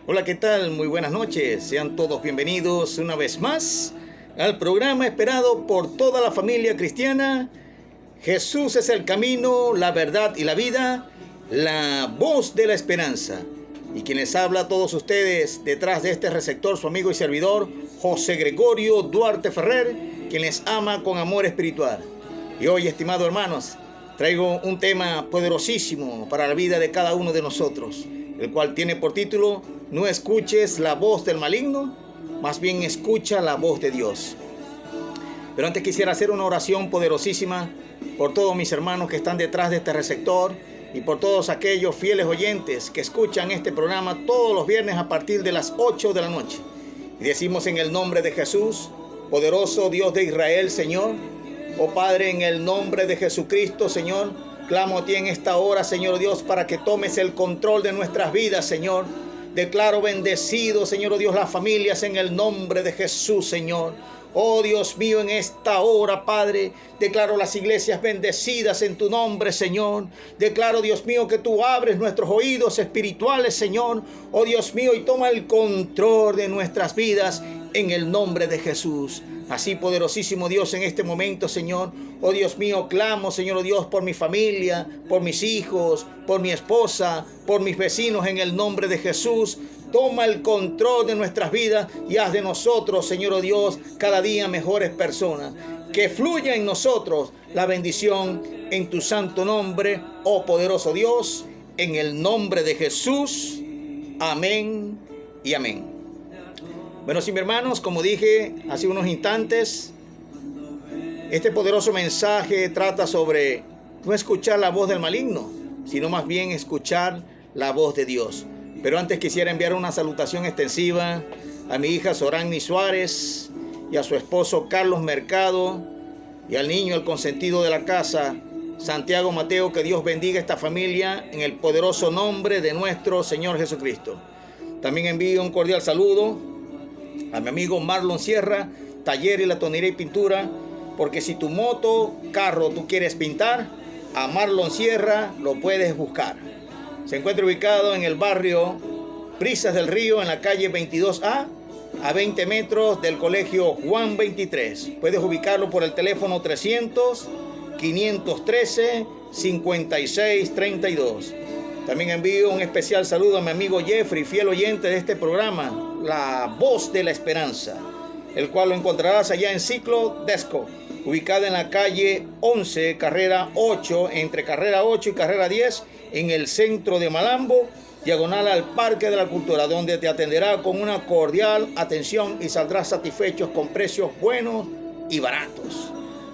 Hola, ¿qué tal? Muy buenas noches. Sean todos bienvenidos una vez más al programa esperado por toda la familia cristiana. Jesús es el camino, la verdad y la vida, la voz de la esperanza. Y quien les habla a todos ustedes detrás de este receptor, su amigo y servidor, José Gregorio Duarte Ferrer, quien les ama con amor espiritual. Y hoy, estimados hermanos, traigo un tema poderosísimo para la vida de cada uno de nosotros, el cual tiene por título: no escuches la voz del maligno, más bien escucha la voz de Dios. Pero antes quisiera hacer una oración poderosísima por todos mis hermanos que están detrás de este receptor y por todos aquellos fieles oyentes que escuchan este programa todos los viernes a partir de las 8 de la noche. Y decimos en el nombre de Jesús, poderoso Dios de Israel, Señor, oh Padre, en el nombre de Jesucristo, Señor, clamo a ti en esta hora, Señor Dios, para que tomes el control de nuestras vidas, Señor. Declaro bendecido, Señor Dios, las familias en el nombre de Jesús, Señor. Oh Dios mío, en esta hora, Padre, declaro las iglesias bendecidas en tu nombre, Señor. Declaro, Dios mío, que tú abres nuestros oídos espirituales, Señor. Oh Dios mío, y toma el control de nuestras vidas en el nombre de Jesús. Así, poderosísimo Dios, en este momento, Señor, oh Dios mío, clamo, Señor oh Dios, por mi familia, por mis hijos, por mi esposa, por mis vecinos, en el nombre de Jesús. Toma el control de nuestras vidas y haz de nosotros, Señor oh Dios, cada día mejores personas. Que fluya en nosotros la bendición en tu santo nombre, oh poderoso Dios, en el nombre de Jesús. Amén y amén. Bueno, sí, mis hermanos, como dije hace unos instantes, este poderoso mensaje trata sobre no escuchar la voz del maligno, sino más bien escuchar la voz de Dios. Pero antes quisiera enviar una salutación extensiva a mi hija Sorani Suárez y a su esposo Carlos Mercado y al niño, el consentido de la casa, Santiago Mateo. Que Dios bendiga esta familia en el poderoso nombre de nuestro Señor Jesucristo. También envío un cordial saludo a mi amigo Marlon Sierra, Taller y Latonería y Pintura, porque si tu moto, carro tú quieres pintar, a Marlon Sierra lo puedes buscar. Se encuentra ubicado en el barrio Brisas del Río, en la calle 22A, a 20 metros del colegio Juan 23. Puedes ubicarlo por el teléfono 300-513-5632. También envío un especial saludo a mi amigo Jeffrey, fiel oyente de este programa, La Voz de la Esperanza, el cual lo encontrarás allá en Ciclo Desco, ubicada en la calle 11, carrera 8, entre carrera 8 y carrera 10, en el centro de Malambo, diagonal al Parque de la Cultura, donde te atenderá con una cordial atención y saldrás satisfechos con precios buenos y baratos.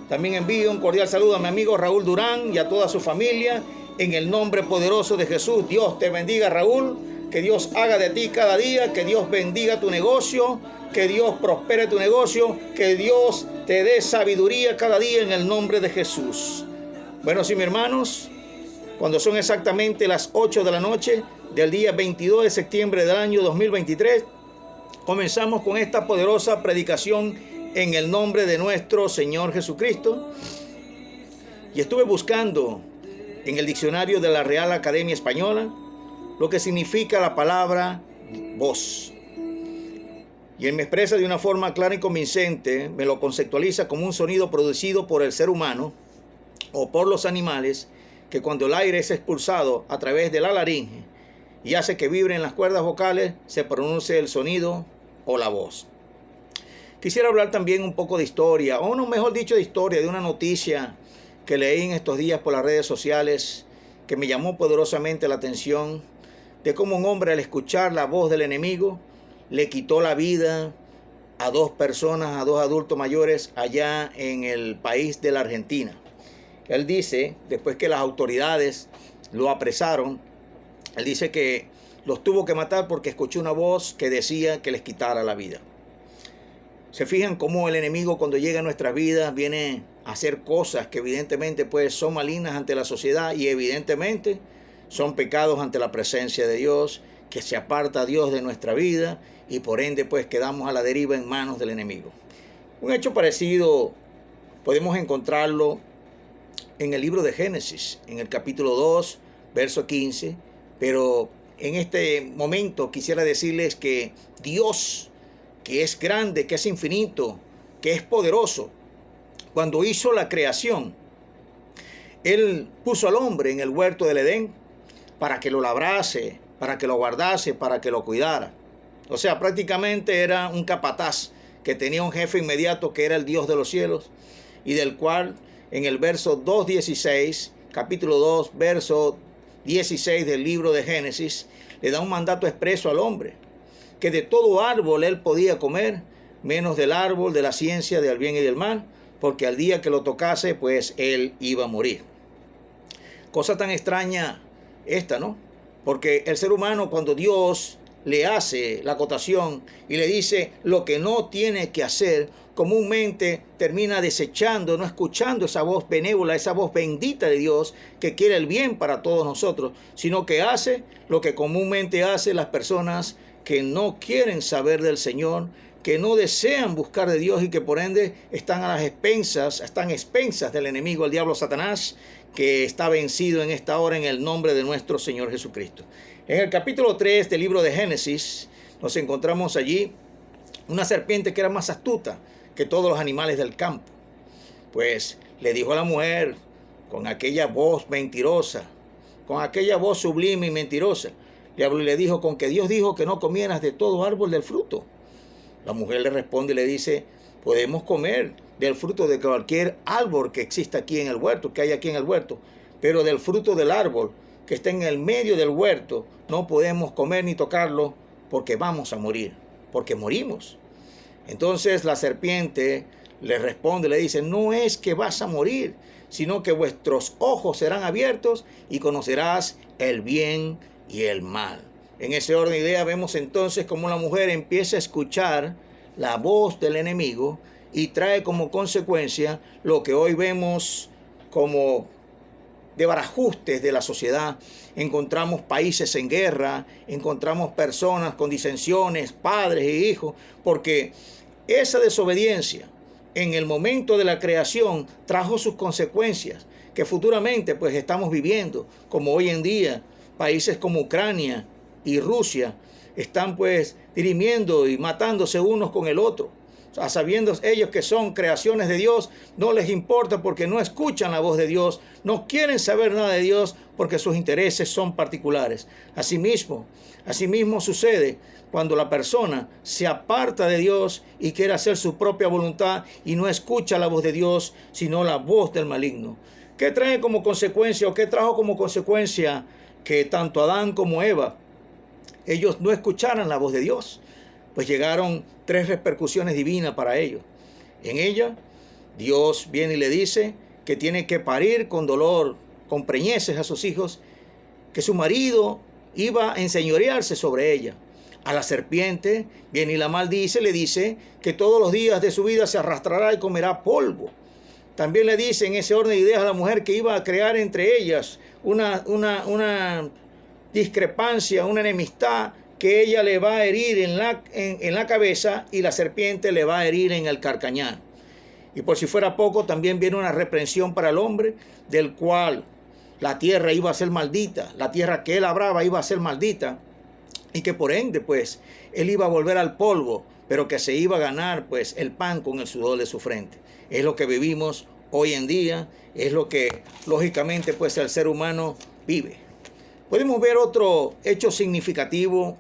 También envío un cordial saludo a mi amigo Raúl Durán y a toda su familia, en el nombre poderoso de Jesús. Dios te bendiga, Raúl. Que Dios haga de ti cada día, que Dios bendiga tu negocio, que Dios prospere tu negocio, que Dios te dé sabiduría cada día en el nombre de Jesús. Bueno, sí, mis hermanos, cuando son exactamente las 8 de la noche del día 22 de septiembre del año 2023, comenzamos con esta poderosa predicación en el nombre de nuestro Señor Jesucristo. Y estuve buscando en el diccionario de la Real Academia Española lo que significa la palabra voz. Y él me expresa de una forma clara y convincente, me lo conceptualiza como un sonido producido por el ser humano o por los animales, que cuando el aire es expulsado a través de la laringe y hace que vibren las cuerdas vocales, se pronuncia el sonido o la voz. Quisiera hablar también un poco de historia, o no, mejor dicho, de historia, de una noticia que leí en estos días por las redes sociales, que me llamó poderosamente la atención, de cómo un hombre, al escuchar la voz del enemigo, le quitó la vida a dos personas, a dos adultos mayores allá en el país de la Argentina. Él dice, después que las autoridades lo apresaron, él dice que los tuvo que matar porque escuchó una voz que decía que les quitara la vida. Se fijan cómo el enemigo, cuando llega a nuestras vidas, viene a hacer cosas que evidentemente pues son malignas ante la sociedad y evidentemente son pecados ante la presencia de Dios, que se aparta a Dios de nuestra vida y por ende pues quedamos a la deriva en manos del enemigo. Un hecho parecido podemos encontrarlo en el libro de Génesis, en el capítulo 2, verso 15, pero en este momento quisiera decirles que Dios, que es grande, que es infinito, que es poderoso, cuando hizo la creación, Él puso al hombre en el huerto del Edén para que lo labrase, para que lo guardase, para que lo cuidara. O sea, prácticamente era un capataz que tenía un jefe inmediato que era el Dios de los cielos y del cual en el verso 2:16, capítulo 2, verso 16 del libro de Génesis, le da un mandato expreso al hombre, que de todo árbol él podía comer, menos del árbol de la ciencia del bien y del mal, porque al día que lo tocase, pues él iba a morir. Cosa tan extraña esta, ¿no? Porque el ser humano, cuando Dios le hace la acotación y le dice lo que no tiene que hacer, comúnmente termina desechando, no escuchando esa voz benévola, esa voz bendita de Dios que quiere el bien para todos nosotros, sino que hace lo que comúnmente hacen las personas que no quieren saber del Señor, que no desean buscar de Dios y que por ende están a expensas del enemigo, el diablo Satanás, que está vencido en esta hora en el nombre de nuestro Señor Jesucristo. En el capítulo 3 del libro de Génesis nos encontramos allí una serpiente que era más astuta que todos los animales del campo. Pues le dijo a la mujer con aquella voz mentirosa, con aquella voz sublime y mentirosa, le dijo: con que Dios dijo que no comieras de todo árbol del fruto. La mujer le responde y le dice: podemos comer del fruto de cualquier árbol que exista aquí en el huerto, que hay aquí en el huerto, pero del fruto del árbol que está en el medio del huerto no podemos comer ni tocarlo porque vamos a morir, porque morimos. Entonces la serpiente le responde, le dice: no es que vas a morir, sino que vuestros ojos serán abiertos y conocerás el bien y el mal. En ese orden de idea vemos entonces cómo la mujer empieza a escuchar la voz del enemigo y trae como consecuencia lo que hoy vemos como desbarajustes de la sociedad. Encontramos países en guerra, encontramos personas con disensiones, padres e hijos, porque esa desobediencia en el momento de la creación trajo sus consecuencias que futuramente pues estamos viviendo, como hoy en día países como Ucrania y Rusia están pues dirimiendo y matándose unos con el otro. A sabiendo ellos que son creaciones de Dios, no les importa porque no escuchan la voz de Dios, no quieren saber nada de Dios porque sus intereses son particulares. Asimismo sucede cuando la persona se aparta de Dios y quiere hacer su propia voluntad y no escucha la voz de Dios, sino la voz del maligno. ¿Qué trae como consecuencia o qué trajo como consecuencia que tanto Adán como Eva, ellos no escucharan la voz de Dios? Pues llegaron 3 repercusiones divinas para ellos. En ella, Dios viene y le dice que tiene que parir con dolor, con preñeces a sus hijos, que su marido iba a enseñorearse sobre ella. A la serpiente viene y la maldice, le dice que todos los días de su vida se arrastrará y comerá polvo. También le dice en ese orden de ideas a la mujer que iba a crear entre ellas una discrepancia, una enemistad, que ella le va a herir en la cabeza y la serpiente le va a herir en el carcañar. Y por si fuera poco, también viene una reprensión para el hombre, del cual la tierra iba a ser maldita, la tierra que él labraba iba a ser maldita, y que por ende, pues, él iba a volver al polvo, pero que se iba a ganar, pues, el pan con el sudor de su frente. Es lo que vivimos hoy en día, es lo que, lógicamente, pues, el ser humano vive. Podemos ver otro hecho significativo,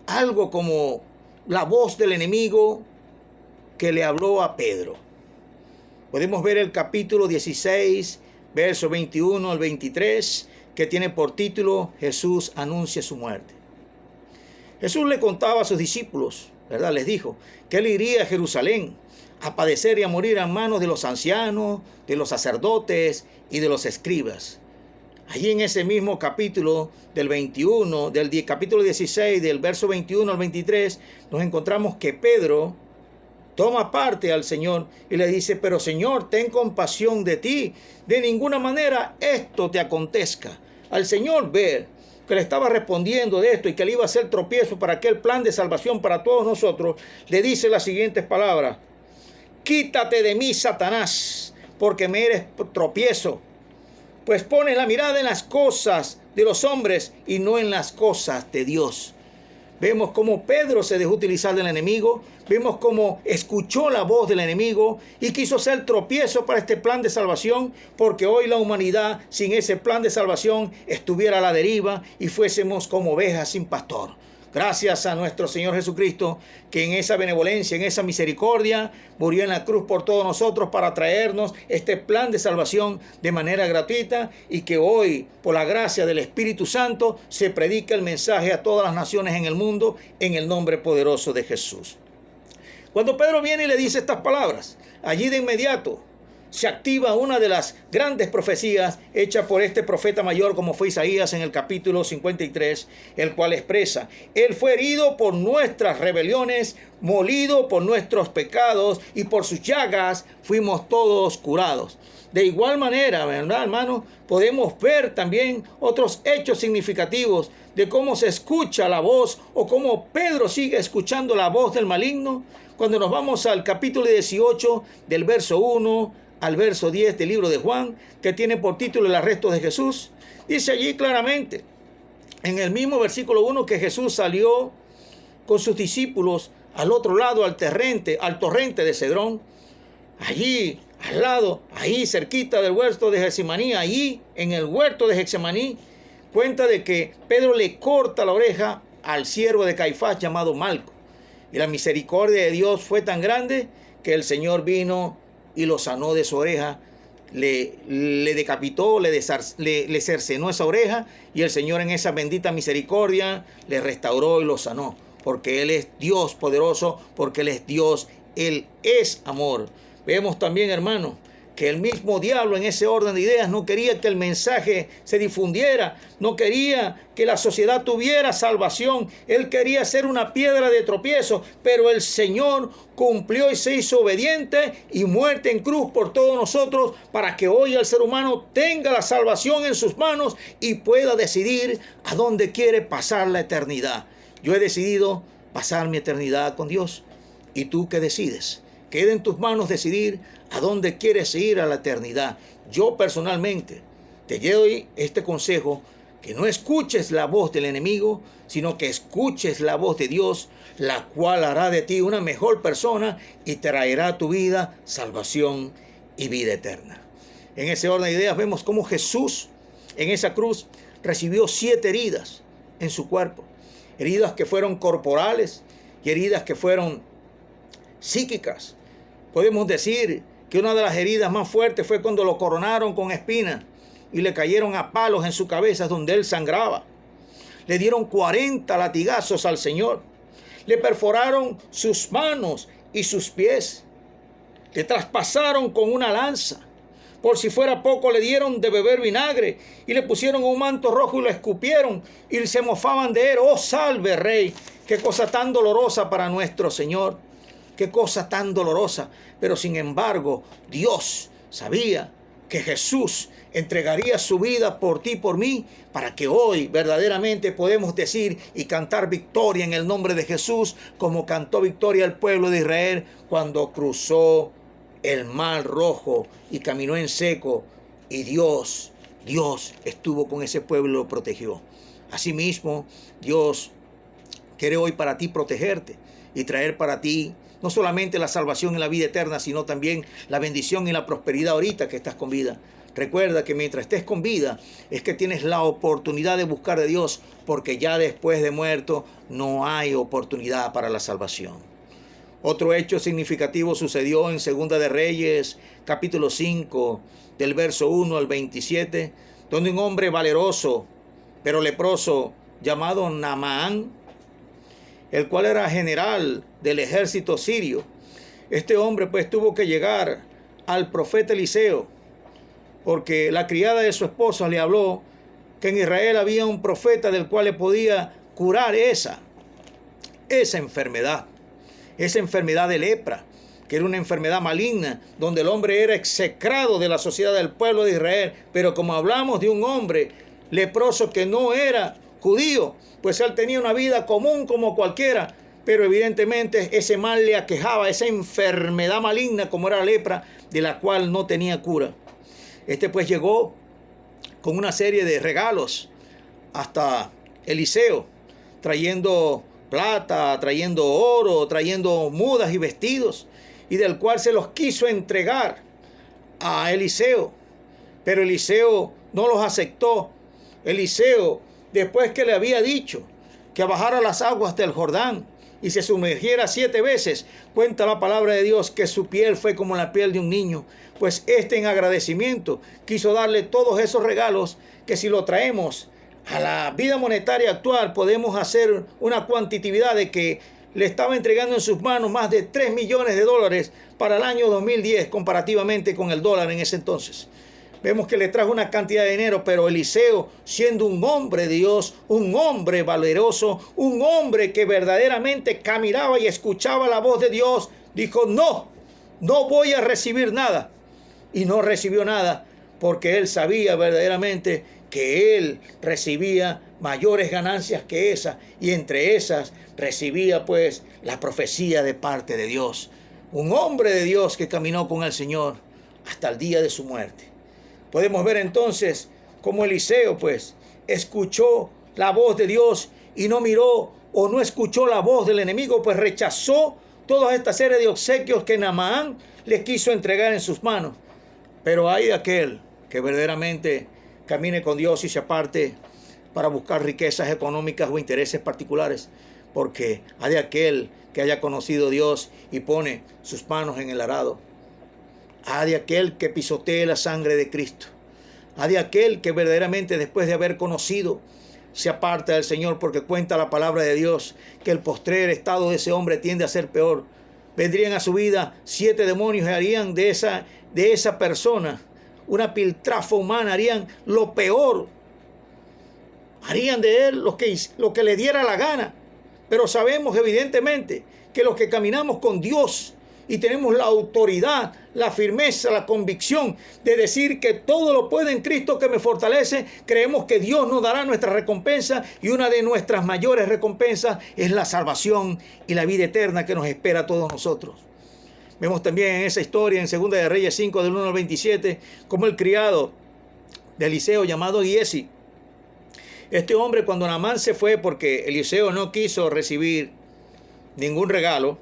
algo como la voz del enemigo que le habló a Pedro. Podemos ver el capítulo 16, verso 21 al 23, que tiene por título: Jesús anuncia su muerte. Jesús le contaba a sus discípulos, ¿verdad? Les dijo que él iría a Jerusalén a padecer y a morir a manos de los ancianos, de los sacerdotes y de los escribas. Allí en ese mismo capítulo capítulo 16, del verso 21 al 23, nos encontramos que Pedro toma parte al Señor y le dice: pero Señor, ten compasión de ti, de ninguna manera esto te acontezca. Al Señor ver que le estaba respondiendo de esto y que le iba a hacer tropiezo para aquel plan de salvación para todos nosotros, le dice las siguientes palabras: quítate de mí, Satanás, porque me eres tropiezo, pues pones la mirada en las cosas de los hombres y no en las cosas de Dios. Vemos cómo Pedro se dejó utilizar del enemigo. Vemos cómo escuchó la voz del enemigo y quiso ser tropiezo para este plan de salvación, porque hoy la humanidad sin ese plan de salvación estuviera a la deriva y fuésemos como ovejas sin pastor. Gracias a nuestro Señor Jesucristo, que en esa benevolencia, en esa misericordia, murió en la cruz por todos nosotros para traernos este plan de salvación de manera gratuita, y que hoy, por la gracia del Espíritu Santo, se predica el mensaje a todas las naciones en el mundo en el nombre poderoso de Jesús. Cuando Pedro viene y le dice estas palabras, allí de inmediato se activa una de las grandes profecías hechas por este profeta mayor, como fue Isaías en el capítulo 53, el cual expresa: Él fue herido por nuestras rebeliones, molido por nuestros pecados, y por sus llagas fuimos todos curados. De igual manera, ¿verdad, hermanos? Podemos ver también otros hechos significativos de cómo se escucha la voz, o cómo Pedro sigue escuchando la voz del maligno. Cuando nos vamos al capítulo 18, del verso 1 al verso 10 del libro de Juan, que tiene por título el arresto de Jesús, dice allí claramente, en el mismo versículo 1, que Jesús salió con sus discípulos al otro lado, al torrente de Cedrón, allí al lado, ahí cerquita del huerto de Getsemaní, allí en el huerto de Getsemaní, cuenta de que Pedro le corta la oreja al siervo de Caifás llamado Malco, y la misericordia de Dios fue tan grande que el Señor vino y lo sanó de su oreja, le decapitó, le cercenó esa oreja, y el Señor en esa bendita misericordia le restauró y lo sanó, porque Él es Dios poderoso, porque Él es Dios, Él es amor. Vemos también, hermano, que el mismo diablo en ese orden de ideas no quería que el mensaje se difundiera, no quería que la sociedad tuviera salvación. Él quería ser una piedra de tropiezo, pero el Señor cumplió y se hizo obediente y muerte en cruz por todos nosotros, para que hoy el ser humano tenga la salvación en sus manos y pueda decidir a dónde quiere pasar la eternidad. Yo he decidido pasar mi eternidad con Dios. ¿Y tú qué decides? Queda en tus manos decidir a dónde quieres ir a la eternidad. Yo personalmente te doy este consejo: que no escuches la voz del enemigo, sino que escuches la voz de Dios, la cual hará de ti una mejor persona y traerá a tu vida salvación y vida eterna. En ese orden de ideas vemos cómo Jesús en esa cruz recibió 7 heridas en su cuerpo. Heridas que fueron corporales y heridas que fueron psíquicas. Podemos decir que una de las heridas más fuertes fue cuando lo coronaron con espinas y le cayeron a palos en su cabeza donde él sangraba. Le dieron 40 latigazos al Señor. Le perforaron sus manos y sus pies. Le traspasaron con una lanza. Por si fuera poco, le dieron de beber vinagre y le pusieron un manto rojo y lo escupieron y se mofaban de él. ¡Oh, salve, Rey! ¡Qué cosa tan dolorosa para nuestro Señor! ¡Qué cosa tan dolorosa! Pero sin embargo, Dios sabía que Jesús entregaría su vida por ti y por mí, para que hoy verdaderamente podemos decir y cantar victoria en el nombre de Jesús, como cantó victoria el pueblo de Israel cuando cruzó el mar rojo y caminó en seco, y Dios estuvo con ese pueblo y lo protegió. Asimismo, Dios quiere hoy para ti protegerte y traer para ti no solamente la salvación y la vida eterna, sino también la bendición y la prosperidad ahorita que estás con vida. Recuerda que mientras estés con vida es que tienes la oportunidad de buscar de Dios, porque ya después de muerto no hay oportunidad para la salvación. Otro hecho significativo sucedió en Segunda de Reyes, capítulo 5, del verso 1 al 27, donde un hombre valeroso, pero leproso, llamado Naamán, el cual era general del ejército sirio. Este hombre pues tuvo que llegar al profeta Eliseo, porque la criada de su esposa le habló que en Israel había un profeta del cual le podía curar esa enfermedad de lepra, que era una enfermedad maligna, donde el hombre era execrado de la sociedad del pueblo de Israel. Pero como hablamos de un hombre leproso que no era judío, pues él tenía una vida común como cualquiera, pero evidentemente ese mal le aquejaba, esa enfermedad maligna como era la lepra, de la cual no tenía cura. Este pues llegó con una serie de regalos hasta Eliseo, trayendo plata, trayendo oro, trayendo mudas y vestidos, y del cual se los quiso entregar a Eliseo. Pero Eliseo no los aceptó. Eliseo, después que le había dicho que bajara las aguas del Jordán y se sumergiera 7 veces, cuenta la palabra de Dios que su piel fue como la piel de un niño, pues en agradecimiento quiso darle todos esos regalos que, si lo traemos a la vida monetaria actual, podemos hacer una cuantitividad de que le estaba entregando en sus manos más de 3 millones de dólares para el año 2010, comparativamente con el dólar en ese entonces. Vemos que le trajo una cantidad de dinero, pero Eliseo, siendo un hombre de Dios, un hombre valeroso, un hombre que verdaderamente caminaba y escuchaba la voz de Dios, dijo: no voy a recibir nada. Y no recibió nada, porque él sabía verdaderamente que él recibía mayores ganancias que esas, y entre esas recibía pues la profecía de parte de Dios. Un hombre de Dios que caminó con el Señor hasta el día de su muerte. Podemos ver entonces cómo Eliseo pues escuchó la voz de Dios y no miró o no escuchó la voz del enemigo, pues rechazó toda esta serie de obsequios que Naamán le quiso entregar en sus manos. Pero hay de aquel que verdaderamente camine con Dios y se aparte para buscar riquezas económicas o intereses particulares, porque hay de aquel que haya conocido a Dios y pone sus manos en el arado. Hay de aquel que pisotee la sangre de Cristo. Hay de aquel que verdaderamente, después de haber conocido, se aparta del Señor, porque cuenta la palabra de Dios que el postrer estado de ese hombre tiende a ser peor. Vendrían a su vida 7 demonios y harían de esa persona una piltrafa humana, harían lo peor. Harían de él lo que le diera la gana. Pero sabemos evidentemente que los que caminamos con Dios y tenemos la autoridad, la firmeza, la convicción de decir que todo lo puedo en Cristo que me fortalece, creemos que Dios nos dará nuestra recompensa, y una de nuestras mayores recompensas es la salvación y la vida eterna que nos espera a todos nosotros. Vemos también en esa historia en 2 de Reyes 5 del 1 al 27 como el criado de Eliseo llamado Giesi, este hombre, cuando Naamán se fue porque Eliseo no quiso recibir ningún regalo,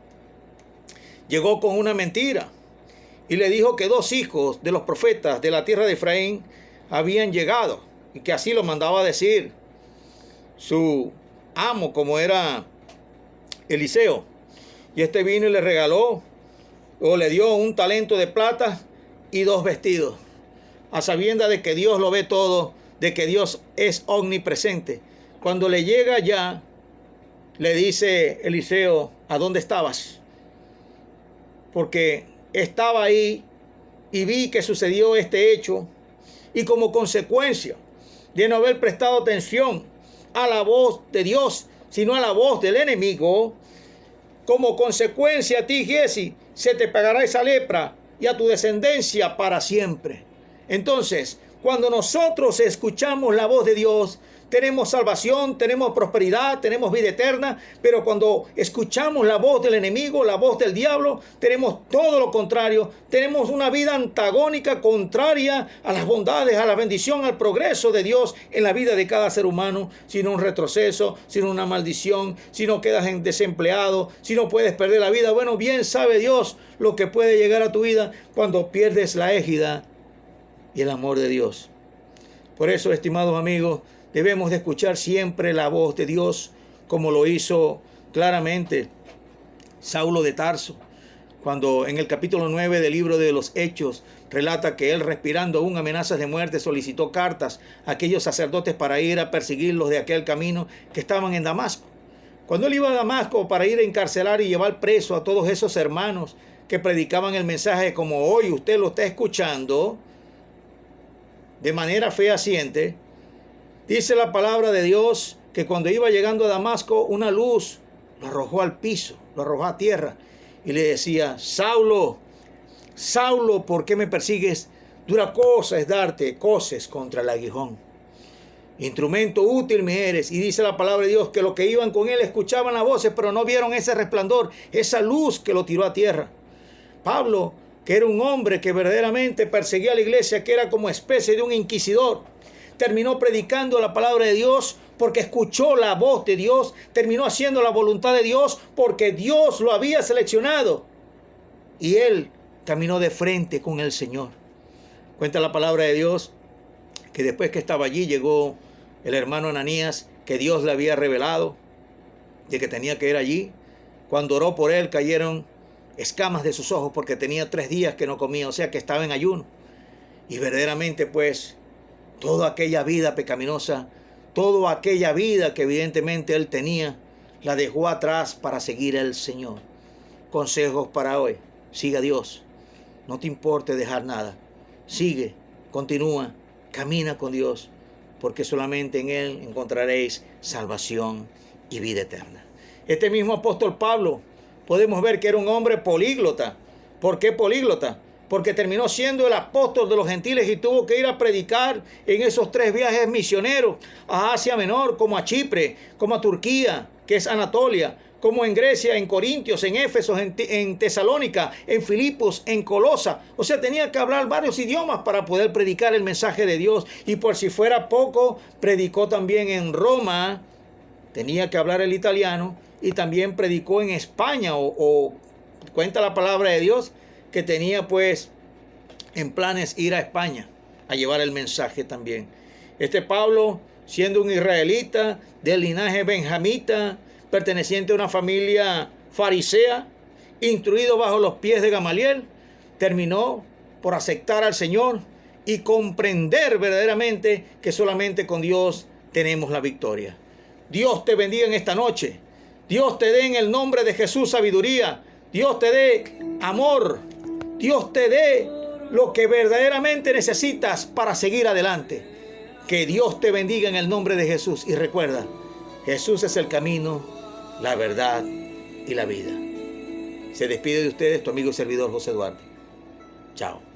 llegó con una mentira y le dijo que 2 hijos de los profetas de la tierra de Efraín habían llegado y que así lo mandaba a decir su amo, como era Eliseo. Y este vino y le regaló o le dio un talento de plata y 2 vestidos, a sabiendas de que Dios lo ve todo, de que Dios es omnipresente. Cuando le llega ya, le dice Eliseo: ¿a dónde estabas? Porque estaba ahí y vi que sucedió este hecho, y como consecuencia de no haber prestado atención a la voz de Dios, sino a la voz del enemigo, como consecuencia a ti, Giesi, se te pegará esa lepra y a tu descendencia para siempre. Entonces, cuando nosotros escuchamos la voz de Dios, tenemos salvación, tenemos prosperidad, tenemos vida eterna. Pero cuando escuchamos la voz del enemigo, la voz del diablo, tenemos todo lo contrario. Tenemos una vida antagónica, contraria a las bondades, a la bendición, al progreso de Dios en la vida de cada ser humano. Sino un retroceso, sino una maldición, si no quedas desempleado, si no puedes perder la vida. Bueno, bien sabe Dios lo que puede llegar a tu vida cuando pierdes la égida y el amor de Dios. Por eso, estimados amigos, debemos de escuchar siempre la voz de Dios, como lo hizo claramente Saulo de Tarso, cuando en el capítulo 9 del libro de los Hechos relata que él, respirando aún amenazas de muerte, solicitó cartas a aquellos sacerdotes para ir a perseguirlos de aquel camino que estaban en Damasco. Cuando él iba a Damasco para ir a encarcelar y llevar preso a todos esos hermanos que predicaban el mensaje como hoy usted lo está escuchando de manera fehaciente, dice la palabra de Dios que cuando iba llegando a Damasco, una luz lo arrojó al piso, lo arrojó a tierra y le decía: Saulo, Saulo, ¿por qué me persigues? Dura cosa es darte coces contra el aguijón. Instrumento útil me eres. Y dice la palabra de Dios que los que iban con él escuchaban las voces, pero no vieron ese resplandor, esa luz que lo tiró a tierra. Pablo, que era un hombre que verdaderamente perseguía a la iglesia, que era como especie de un inquisidor, terminó predicando la palabra de Dios porque escuchó la voz de Dios, terminó haciendo la voluntad de Dios porque Dios lo había seleccionado. Y él caminó de frente con el Señor. Cuenta la palabra de Dios que después que estaba allí llegó el hermano Ananías, que Dios le había revelado de que tenía que ir allí. Cuando oró por él cayeron escamas de sus ojos porque tenía 3 días que no comía, o sea que estaba en ayuno. Y verdaderamente pues toda aquella vida pecaminosa, toda aquella vida que evidentemente él tenía, la dejó atrás para seguir al Señor. Consejos para hoy: siga a Dios, no te importe dejar nada, sigue, continúa, camina con Dios, porque solamente en Él encontraréis salvación y vida eterna. Este mismo apóstol Pablo, podemos ver que era un hombre políglota. ¿Por qué políglota? Porque terminó siendo el apóstol de los gentiles y tuvo que ir a predicar en esos 3 viajes misioneros a Asia Menor, como a Chipre, como a Turquía, que es Anatolia, como en Grecia, en Corintios, en Éfeso, en Tesalónica, en Filipos, en Colosa. O sea, tenía que hablar varios idiomas para poder predicar el mensaje de Dios. Y por si fuera poco, predicó también en Roma, tenía que hablar el italiano, y también predicó en España, o cuenta la palabra de Dios, que tenía pues en planes ir a España a llevar el mensaje también. Este Pablo, siendo un israelita del linaje benjamita, perteneciente a una familia farisea, instruido bajo los pies de Gamaliel, terminó por aceptar al Señor y comprender verdaderamente que solamente con Dios tenemos la victoria. Dios te bendiga en esta noche. Dios te dé en el nombre de Jesús sabiduría. Dios te dé amor. Dios te dé lo que verdaderamente necesitas para seguir adelante. Que Dios te bendiga en el nombre de Jesús. Y recuerda, Jesús es el camino, la verdad y la vida. Se despide de ustedes tu amigo y servidor José Duarte. Chao.